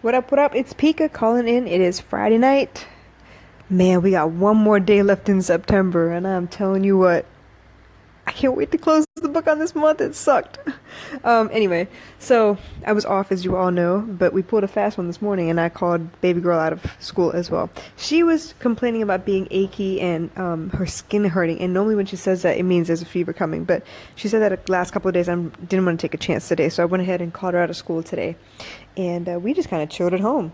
What up, what up? It's Pika calling in. It is Friday night. Man, we got one more day left in September, and I'm telling you what, I can't wait to close the book on this month. It sucked. Anyway, so I was off, as you all know, but we pulled a fast one this morning, and I called baby girl out of school as well. She was complaining about being achy and her skin hurting, and normally when she says that, it means there's a fever coming. But she said that the last couple of days I didn't want to take a chance today, so I went ahead and called her out of school today, and we just kind of chilled at home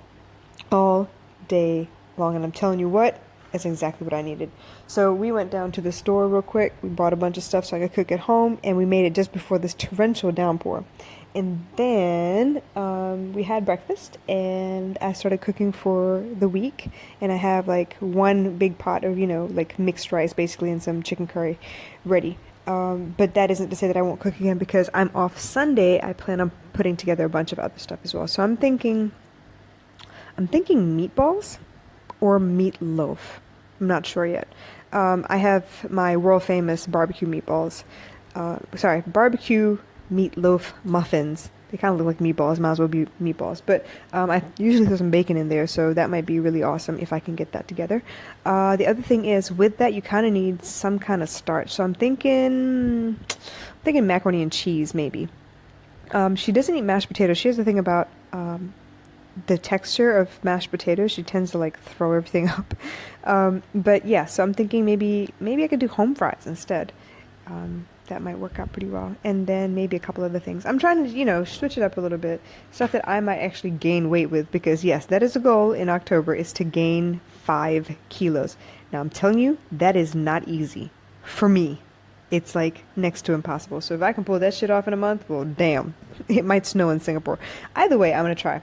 all day long. And I'm telling you what, that's exactly what I needed. So we went down to the store real quick. We bought a bunch of stuff so I could cook at home, and we made it just before this torrential downpour. And then we had breakfast, and I started cooking for the week. And I have like one big pot of, like mixed rice basically and some chicken curry ready. But that isn't to say that I won't cook again because I'm off Sunday. I plan on putting together a bunch of other stuff as well. So I'm thinking meatballs or meatloaf. I'm not sure yet. I have my world famous barbecue meatballs. Barbecue meatloaf muffins. They kind of look like meatballs, might as well be meatballs. But I usually throw some bacon in there, so that might be really awesome if I can get that together. The other thing is, with that, you kind of need some kind of starch. So I'm thinking macaroni and cheese, maybe. She doesn't eat mashed potatoes. She has the thing about the texture of mashed potatoes. She tends to like throw everything up. But yeah, so I'm thinking maybe I could do home fries instead. That might work out pretty well. And then maybe a couple other things. I'm trying to, switch it up a little bit. Stuff that I might actually gain weight with, because yes, that is a goal in October, is to gain 5 kilos. Now I'm telling you, that is not easy for me. It's like next to impossible. So if I can pull that shit off in a month, well, damn, it might snow in Singapore. Either way, I'm gonna try.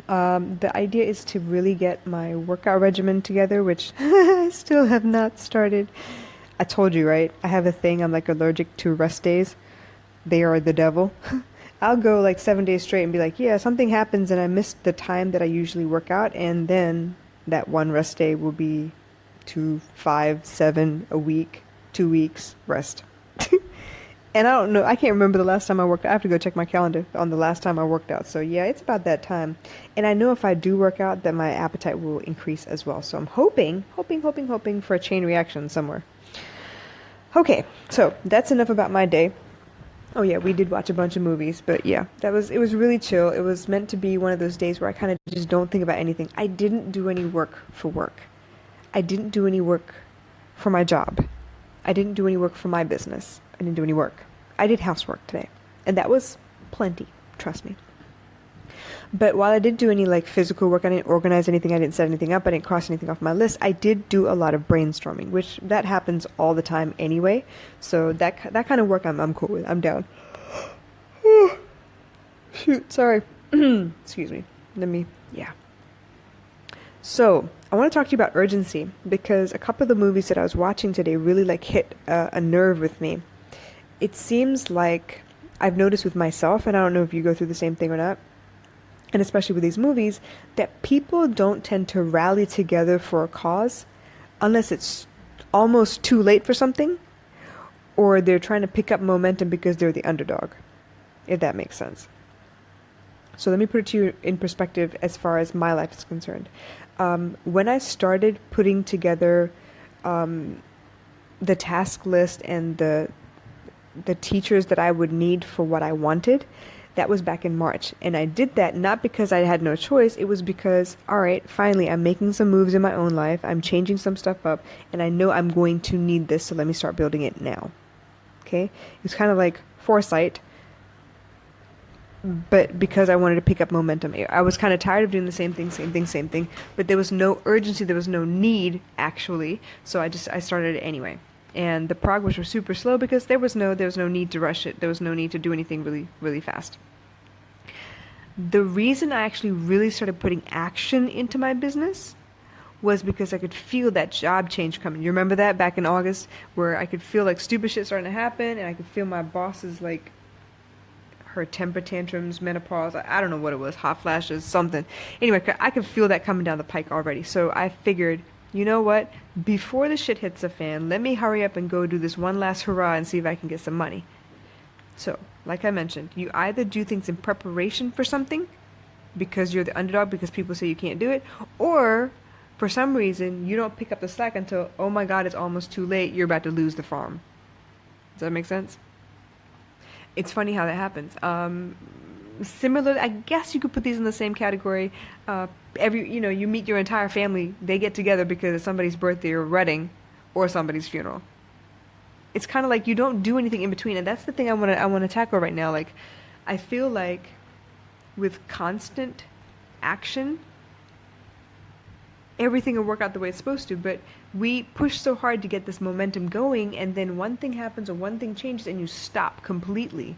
The idea is to really get my workout regimen together, which I still have not started. I told you, right? I have a thing. I'm like allergic to rest days. They are the devil. I'll go like 7 days straight and be like, yeah, something happens and I missed the time that I usually work out. And then that one rest day will be 2, 5, 7 a week, 2 weeks rest. And I don't know, I can't remember the last time I worked out. I have to go check my calendar on the last time I worked out. So yeah, it's about that time. And I know if I do work out, that my appetite will increase as well. So I'm hoping for a chain reaction somewhere. Okay, so that's enough about my day. Oh yeah, we did watch a bunch of movies, but yeah, it was really chill. It was meant to be one of those days where I kind of just don't think about anything. I didn't do any work for work. I didn't do any work for my job. I didn't do any work for my business. I didn't do any work. I did housework today, and that was plenty, trust me. But while I didn't do any like physical work, I didn't organize anything, I didn't set anything up, I didn't cross anything off my list, I did do a lot of brainstorming, which that happens all the time anyway. So that kind of work I'm cool with. I'm down. Shoot, sorry. Excuse me. Yeah. So, I want to talk to you about urgency, because a couple of the movies that I was watching today really like hit a nerve with me. It seems like I've noticed with myself, and I don't know if you go through the same thing or not, and especially with these movies, that people don't tend to rally together for a cause unless it's almost too late for something, or they're trying to pick up momentum because they're the underdog, if that makes sense. So let me put it to you in perspective as far as my life is concerned. When I started putting together the task list and the teachers that I would need for what I wanted, that was back in March. And I did that not because I had no choice. It was because, all right, finally, I'm making some moves in my own life. I'm changing some stuff up, and I know I'm going to need this, so let me start building it now. Okay? It's kind of like foresight, but because I wanted to pick up momentum. I was kind of tired of doing the same thing, but there was no urgency, there was no need, actually, so I started it anyway. And the progress was super slow because there was no need to rush it. There was no need to do anything really, really fast. The reason I actually really started putting action into my business was because I could feel that job change coming. You remember that back in August, where I could feel like stupid shit starting to happen, and I could feel my boss's like her temper tantrums, menopause, I don't know what it was, hot flashes, something. Anyway, I could feel that coming down the pike already. So I figured, you know what? Before the shit hits the fan, let me hurry up and go do this one last hurrah and see if I can get some money. So, like I mentioned, you either do things in preparation for something, because you're the underdog, because people say you can't do it, or for some reason you don't pick up the slack until, oh my God, it's almost too late, you're about to lose the farm. Does that make sense? It's funny how that happens. Similar, I guess you could put these in the same category. You meet your entire family, they get together because it's somebody's birthday or wedding or somebody's funeral. It's kind of like you don't do anything in between, and that's the thing I want to tackle right now. Like, I feel like with constant action, everything will work out the way it's supposed to, but we push so hard to get this momentum going, and then one thing happens or one thing changes and you stop completely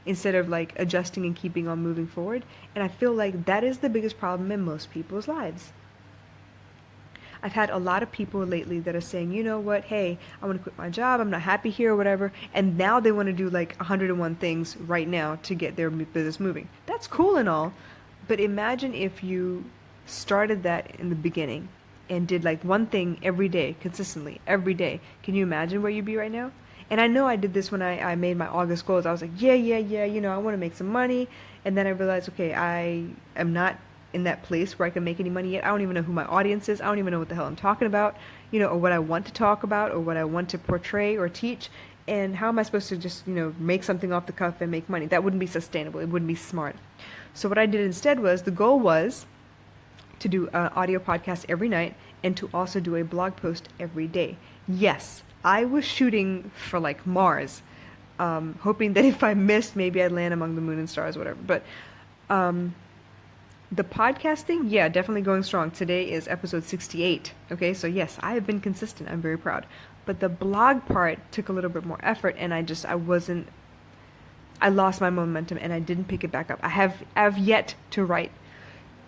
instead of like adjusting and keeping on moving forward. And I feel like that is the biggest problem in most people's lives. I've had a lot of people lately that are saying, you know what, hey, I want to quit my job, I'm not happy here or whatever, and now they want to do like 101 things right now to get their business moving. That's cool and all, but imagine if you started that in the beginning and did like one thing every day, consistently, every day. Can you imagine where you'd be right now? And I know I did this when I made my August goals. I was like, yeah, I want to make some money. And then I realized, okay, I am not in that place where I can make any money yet. I don't even know who my audience is. I don't even know what the hell I'm talking about, or what I want to talk about or what I want to portray or teach. And how am I supposed to just, make something off the cuff and make money? That wouldn't be sustainable. It wouldn't be smart. So what I did instead was, the goal was to do an audio podcast every night and to also do a blog post every day. Yes, I was shooting for like Mars, hoping that if I missed, maybe I'd land among the moon and stars, whatever. But the podcasting, yeah, definitely going strong. Today is episode 68. Okay, so yes, I have been consistent. I'm very proud. But the blog part took a little bit more effort, and I lost my momentum and I didn't pick it back up. I have yet to write,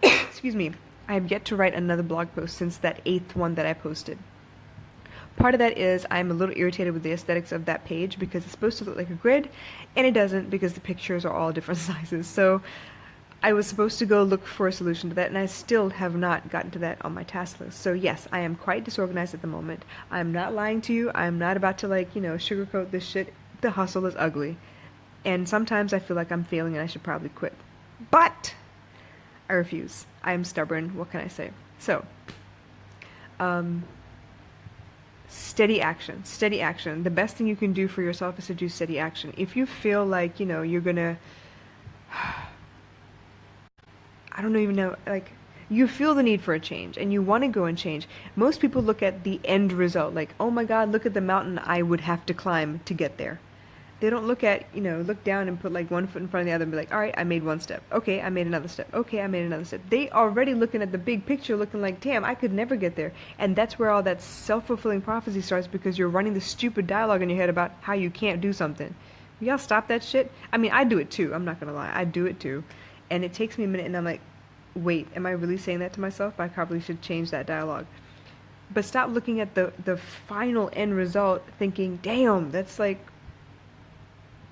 excuse me, I have yet to write another blog post since that 8th one that I posted. Part of that is I'm a little irritated with the aesthetics of that page because it's supposed to look like a grid, and it doesn't because the pictures are all different sizes. So I was supposed to go look for a solution to that, and I still have not gotten to that on my task list. So yes, I am quite disorganized at the moment. I'm not lying to you. I'm not about to sugarcoat this shit. The hustle is ugly. And sometimes I feel like I'm failing and I should probably quit. But I refuse. I am stubborn. What can I say? So, steady action. Steady action. The best thing you can do for yourself is to do steady action. If you feel like, you're gonna, I don't even know, like, you feel the need for a change and you want to go and change. Most people look at the end result, like, oh my God, look at the mountain I would have to climb to get there. They don't look down and put like one foot in front of the other and be like, all right, I made one step. Okay, I made another step. Okay, I made another step. They already looking at the big picture, looking like, damn, I could never get there. And that's where all that self-fulfilling prophecy starts, because you're running the stupid dialogue in your head about how you can't do something. Y'all stop that shit. I mean, I do it too. I'm not going to lie. I do it too. And it takes me a minute and I'm like, wait, am I really saying that to myself? I probably should change that dialogue. But stop looking at the final end result thinking, damn, that's like,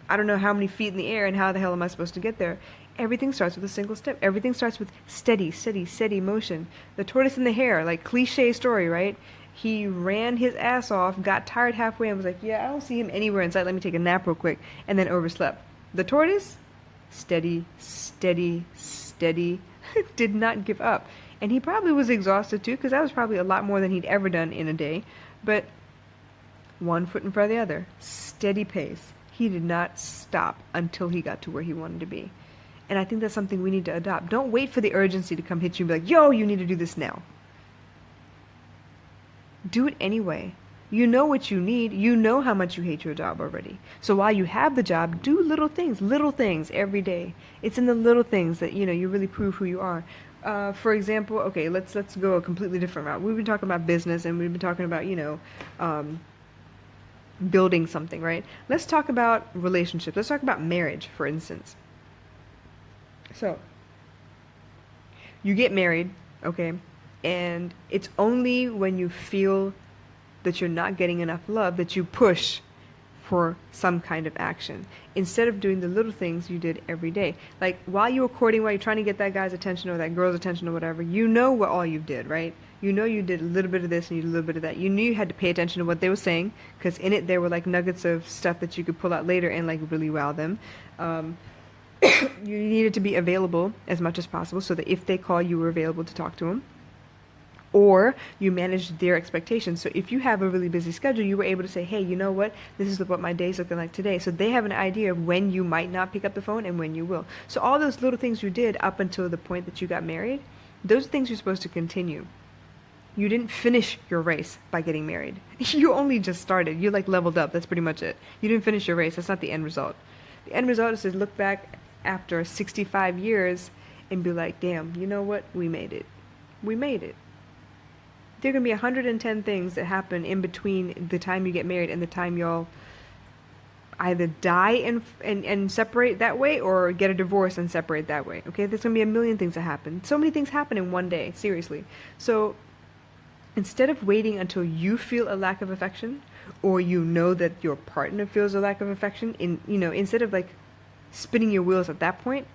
I don't know how many feet in the air and how the hell am I supposed to get there? Everything starts with a single step. Everything starts with steady, steady, steady motion. The tortoise and the hare, like cliche story, right? He ran his ass off, got tired halfway and was like, yeah, I don't see him anywhere in sight. Let me take a nap real quick. And then overslept. The tortoise, steady, steady, steady, did not give up. And he probably was exhausted too, because that was probably a lot more than he'd ever done in a day. But one foot in front of the other, steady pace. He did not stop until he got to where he wanted to be. And I think that's something we need to adopt. Don't wait for the urgency to come hit you and be like, yo, you need to do this now. Do it anyway. You know what you need. You know how much you hate your job already. So while you have the job, do little things every day. It's in the little things that, you really prove who you are. For example, okay, let's go a completely different route. We've been talking about business and we've been talking about, building something, right? Let's talk about relationships. Let's talk about marriage, for instance. So, you get married, okay? And it's only when you feel that you're not getting enough love that you push for some kind of action, instead of doing the little things you did every day. Like, while you were courting, while you're trying to get that guy's attention or that girl's attention or whatever, you know what all you did, right? You know you did a little bit of this and you did a little bit of that. You knew you had to pay attention to what they were saying, because in it there were like nuggets of stuff that you could pull out later and like really wow them. You needed to be available as much as possible so that if they call, you were available to talk to them. Or you manage their expectations. So if you have a really busy schedule, you were able to say, hey, you know what? This is what my day's looking like today. So they have an idea of when you might not pick up the phone and when you will. So all those little things you did up until the point that you got married, those are things you're supposed to continue. You didn't finish your race by getting married. You only just started. You like leveled up. That's pretty much it. You didn't finish your race. That's not the end result. The end result is to look back after 65 years and be like, damn, you know what? We made it. We made it. There are going to be 110 things that happen in between the time you get married and the time y'all either die and separate that way or get a divorce and separate that way. Okay, there's going to be a million things that happen. So many things happen in one day, seriously. So instead of waiting until you feel a lack of affection or you know that your partner feels a lack of affection, instead of like spinning your wheels at that point,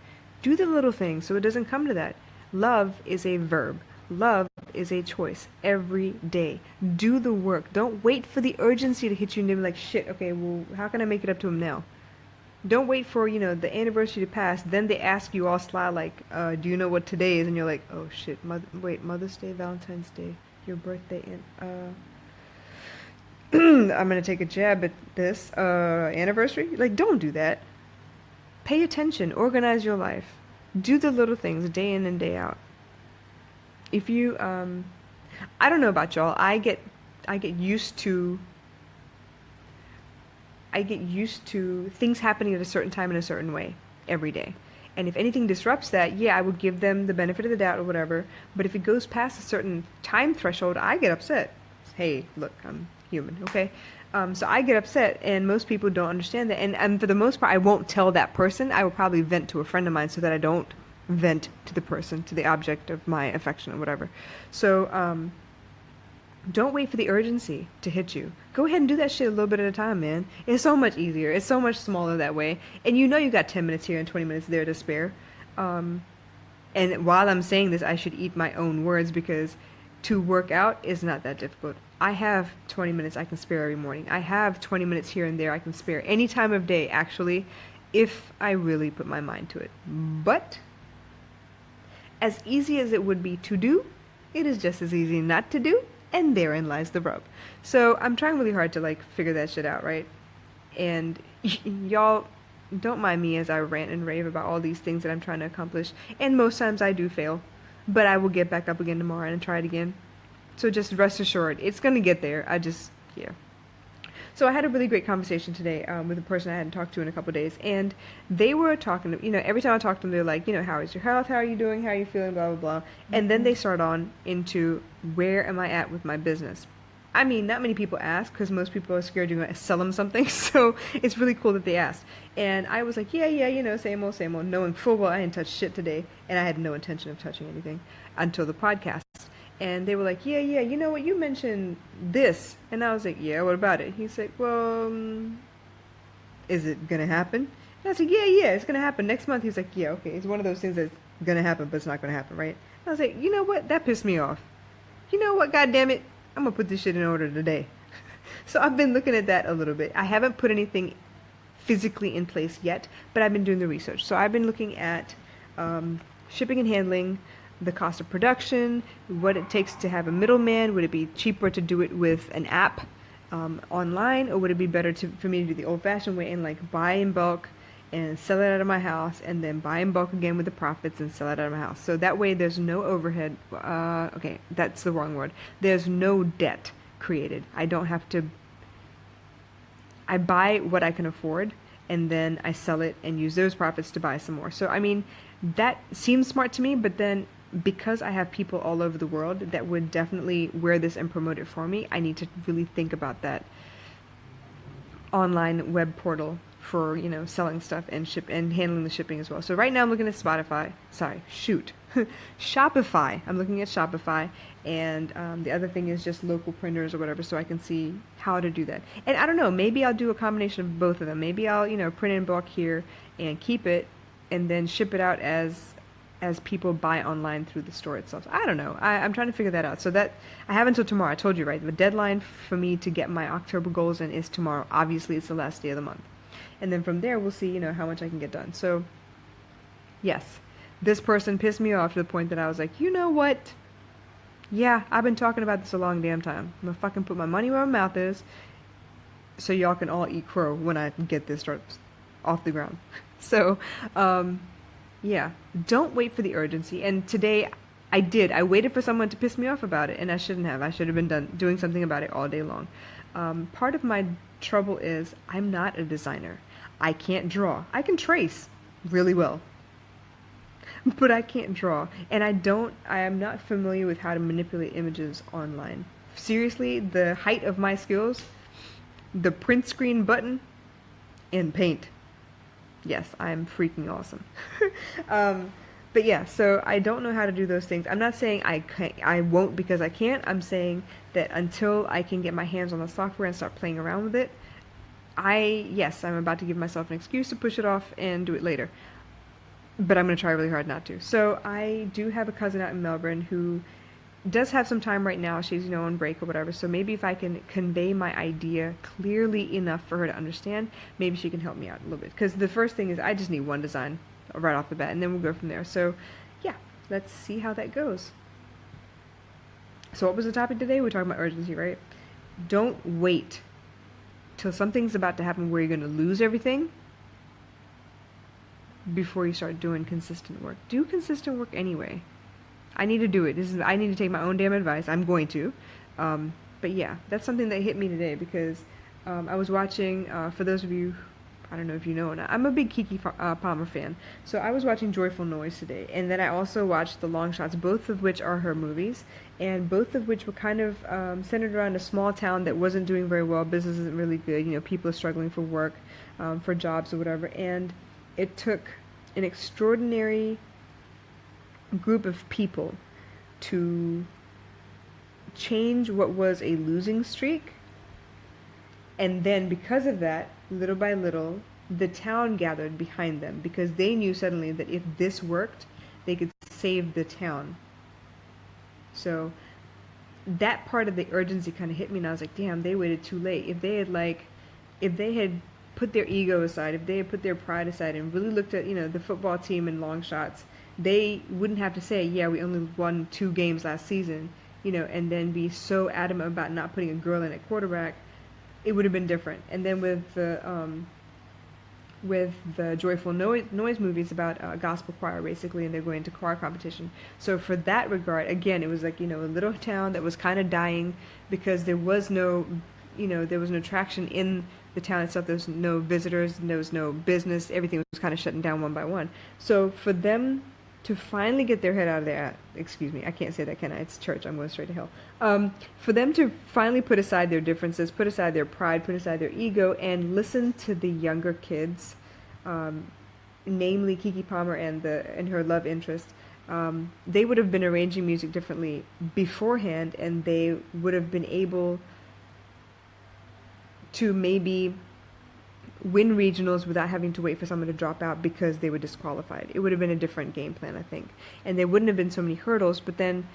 do the little things so it doesn't come to that. Love is a verb. Love is a choice every day. Do the work. Don't wait for the urgency to hit you and be like, shit, okay, well, how can I make it up to him now? Don't wait for, the anniversary to pass. Then they ask you all sly, like, do you know what today is? And you're like, oh, shit, Mother's Day, Valentine's Day, your birthday, and, I'm going to take a jab at this, anniversary. Like, don't do that. Pay attention. Organize your life. Do the little things day in and day out. If you, I don't know about y'all, I get used to things happening at a certain time in a certain way every day. And if anything disrupts that, yeah, I would give them the benefit of the doubt or whatever. But if it goes past a certain time threshold, I get upset. Hey, look, I'm human, okay? So I get upset, and most people don't understand that. And for the most part, I won't tell that person. I will probably vent to a friend of mine so that I don't vent to the person, to the object of my affection or whatever. So don't wait for the urgency to hit you. Go ahead and do that shit a little bit at a time, man. It's so much easier. It's so much smaller that way. And you got 10 minutes here and 20 minutes there to spare. And while I'm saying this, I should eat my own words because to work out is not that difficult. I have 20 minutes I can spare every morning. I have 20 minutes here and there I can spare any time of day, actually, if I really put my mind to it. But as easy as it would be to do, it is just as easy not to do, and therein lies the rub. So I'm trying really hard to figure that shit out, right? And y'all don't mind me as I rant and rave about all these things that I'm trying to accomplish. And most times I do fail, but I will get back up again tomorrow and try it again. So just rest assured, it's gonna get there. Yeah. So I had a really great conversation today with a person I hadn't talked to in a couple of days, and they were talking to, every time I talk to them, they're like, how is your health? How are you doing? How are you feeling? Blah, blah, blah. And then they start on into where am I at with my business? I mean, not many people ask because most people are scared you're going to sell them something. So it's really cool that they asked. And I was like, yeah, same old, knowing full well I hadn't touched shit today, and I had no intention of touching anything until the podcast. And they were like, yeah, you know what, you mentioned this. And I was like, yeah, what about it? He's like, well, is it going to happen? And I was like, yeah, it's going to happen next month. He's like, yeah, okay. It's one of those things that's going to happen, but it's not going to happen, right? And I was like, you know what? That pissed me off. You know what? God damn it. I'm going to put this shit in order today. So I've been looking at that a little bit. I haven't put anything physically in place yet, but I've been doing the research. So I've been looking at shipping and handling, the cost of production, what it takes to have a middleman. Would it be cheaper to do it with an app online, or would it be better for me to do the old-fashioned way and buy in bulk and sell it out of my house, and then buy in bulk again with the profits and sell it out of my house? So that way there's no overhead. Okay, that's the wrong word. There's no debt created. I don't have to. I buy what I can afford, and then I sell it and use those profits to buy some more. So I mean, that seems smart to me, but then because I have people all over the world that would definitely wear this and promote it for me, I need to really think about that online web portal for, selling stuff and handling the shipping as well. So right now I'm looking at Shopify. I'm looking at Shopify, and the other thing is just local printers or whatever, so I can see how to do that. And I don't know, maybe I'll do a combination of both of them. Maybe I'll, print in bulk here and keep it and then ship it out as people buy online through the store itself. I don't know. I'm trying to figure that out. So that I have until tomorrow. I told you, right? The deadline for me to get my October goals in is tomorrow. Obviously, it's the last day of the month. And then from there, we'll see, how much I can get done. So Yes, this person pissed me off to the point that I was like, you know what? Yeah, I've been talking about this a long damn time. I'm gonna fucking put my money where my mouth is, so y'all can all eat crow when I get this start off the ground. So, um, yeah, don't wait for the urgency. And today, I did. I waited for someone to piss me off about it, and I shouldn't have. I should have been doing something about it all day long. Part of my trouble is I'm not a designer. I can't draw. I can trace really well, but I can't draw. And I am not familiar with how to manipulate images online. Seriously, the height of my skills, the print screen button and paint. Yes, I'm freaking awesome. um, but yeah, so I don't know how to do those things. I'm not saying I won't because I can't. I'm saying that until I can get my hands on the software and start playing around with it, yes, I'm about to give myself an excuse to push it off and do it later. But I'm going to try really hard not to. So I do have a cousin out in Melbourne who does have some time right now. She's, on break or whatever. So maybe if I can convey my idea clearly enough for her to understand, maybe she can help me out a little bit. Because the first thing is I just need one design right off the bat, and then we'll go from there. So yeah, let's see how that goes. So what was the topic today? We're talking about urgency, right? Don't wait till something's about to happen where you're going to lose everything before you start doing consistent work. Do consistent work anyway. I need to do it. I need to take my own damn advice. I'm going to. But yeah, that's something that hit me today because I was watching, for those of you, I don't know if you know or not, I'm a big Kiki Palmer fan. So I was watching Joyful Noise today, and then I also watched The Long Shots, both of which are her movies, and both of which were kind of centered around a small town that wasn't doing very well. Business isn't really good. People are struggling for work, for jobs or whatever, and it took an extraordinary group of people to change what was a losing streak, and then because of that, little by little, the town gathered behind them because they knew suddenly that if this worked, they could save the town. So that part of the urgency kind of hit me, and I was like, damn, they waited too late. If they had put their ego aside, if they had put their pride aside and really looked at, the football team in Long Shots, they wouldn't have to say, yeah, we only won 2 games last season, and then be so adamant about not putting a girl in at quarterback. It would have been different. And then with the Joyful Noise movies about a gospel choir, basically, and they're going to choir competition. So for that regard, again, it was like, a little town that was kind of dying because there was no traction in the town itself. There was no visitors, there was no business, everything was kind of shutting down one by one. So for them to finally get their head out of their, excuse me, I can't say that, can I? It's church, I'm going straight to hell. For them to finally put aside their differences, put aside their pride, put aside their ego, and listen to the younger kids, namely Kiki Palmer and her love interest, they would have been arranging music differently beforehand, and they would have been able to maybe win regionals without having to wait for someone to drop out because they were disqualified. It would have been a different game plan, I think. And there wouldn't have been so many hurdles, but then,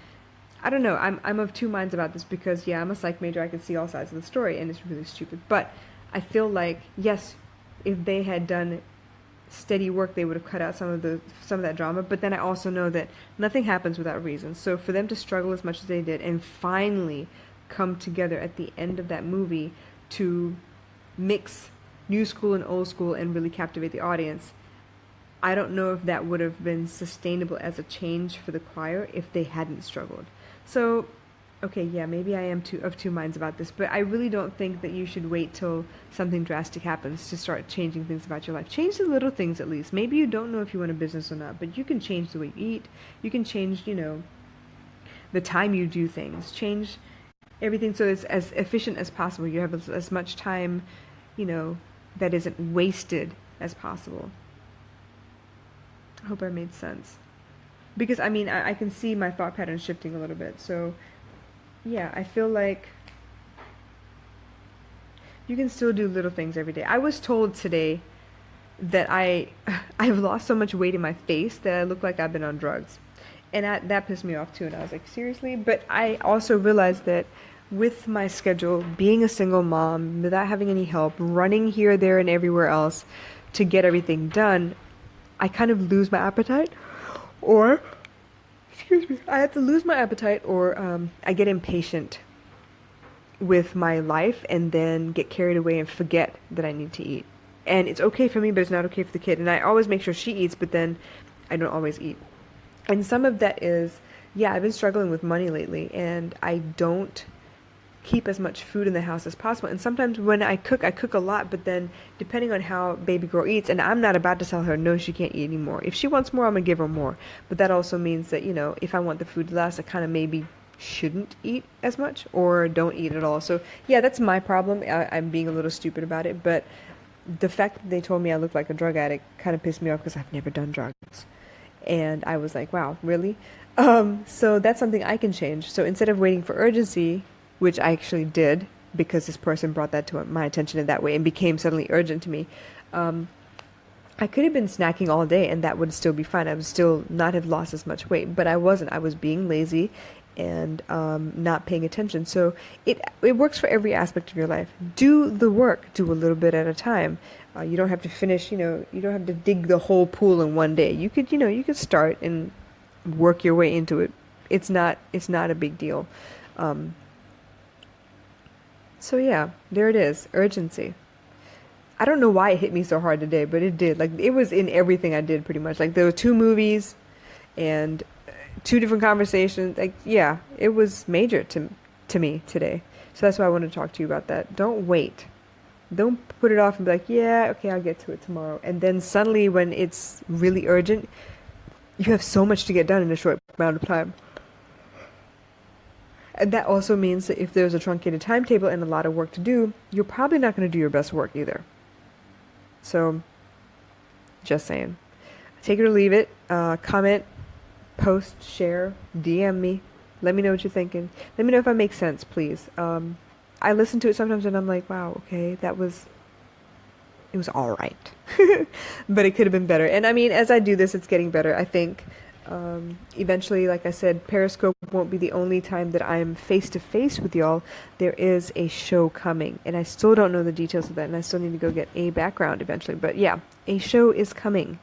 I don't know, I'm of two minds about this because, yeah, I'm a psych major, I can see all sides of the story, and it's really stupid. But I feel like, yes, if they had done steady work, they would have cut out some of that drama, but then I also know that nothing happens without reason. So for them to struggle as much as they did and finally come together at the end of that movie to mix new school and old school and really captivate the audience, I don't know if that would have been sustainable as a change for the choir if they hadn't struggled. So, okay, yeah, maybe I am of two minds about this, but I really don't think that you should wait till something drastic happens to start changing things about your life. Change the little things at least. Maybe you don't know if you want a business or not, but you can change the way you eat. You can change, the time you do things. Change everything so it's as efficient as possible. You have as much time, that isn't wasted as possible. I hope I made sense. Because, I can see my thought pattern shifting a little bit. So, yeah, I feel like you can still do little things every day. I was told today that I've lost so much weight in my face that I look like I've been on drugs. And that pissed me off too. And I was like, seriously? But I also realized that with my schedule, being a single mom, without having any help, running here, there, and everywhere else to get everything done, I kind of lose my appetite, or excuse me, I have to lose my appetite, or I get impatient with my life and then get carried away and forget that I need to eat. And it's okay for me, but it's not okay for the kid. And I always make sure she eats, but then I don't always eat. And some of that is, yeah, I've been struggling with money lately, and I don't keep as much food in the house as possible. And sometimes when I cook a lot, but then depending on how baby girl eats, and I'm not about to tell her, no, she can't eat anymore. If she wants more, I'm gonna give her more. But that also means that, if I want the food less, I kind of maybe shouldn't eat as much or don't eat at all. So yeah, that's my problem. I'm being a little stupid about it, but the fact that they told me I looked like a drug addict kind of pissed me off because I've never done drugs. And I was like, wow, really? So that's something I can change. So instead of waiting for urgency, which I actually did because this person brought that to my attention in that way and became suddenly urgent to me, I could have been snacking all day and that would still be fine. I would still not have lost as much weight, but I wasn't. I was being lazy and not paying attention. So it works for every aspect of your life. Do the work. Do a little bit at a time. You don't have to finish. You don't have to dig the whole pool in one day. You could start and work your way into it. It's not a big deal. So yeah, there it is. Urgency. I don't know why it hit me so hard today, but it did. Like, it was in everything I did pretty much. Like, there were 2 movies and 2 different conversations. Like, yeah, it was major to me today. So that's why I wanted to talk to you about that. Don't wait. Don't put it off and be like, yeah, okay, I'll get to it tomorrow. And then suddenly when it's really urgent, you have so much to get done in a short amount of time. And that also means that if there's a truncated timetable and a lot of work to do, you're probably not going to do your best work either. So, just saying. Take it or leave it. Comment, post, share, DM me. Let me know what you're thinking. Let me know if I make sense, please. I listen to it sometimes and I'm like, wow, okay, it was all right. But it could have been better. And I mean, as I do this, it's getting better. I think eventually, like I said, Periscope won't be the only time that I'm face to face with y'all. There is a show coming, and I still don't know the details of that, and I still need to go get a background eventually. But yeah, a show is coming.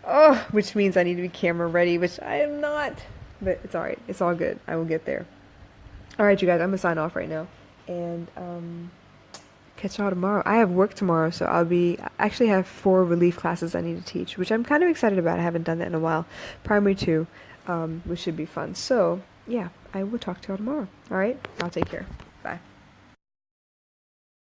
Oh, which means I need to be camera ready, which I am not. But it's all right. It's all good. I will get there. All right, you guys, I'm gonna sign off right now, and catch y'all tomorrow. I have work tomorrow, so I actually have 4 relief classes I need to teach, which I'm kind of excited about. I haven't done that in a while. Primary 2, which should be fun. So, yeah, I will talk to y'all tomorrow. All right? I'll take care. Bye.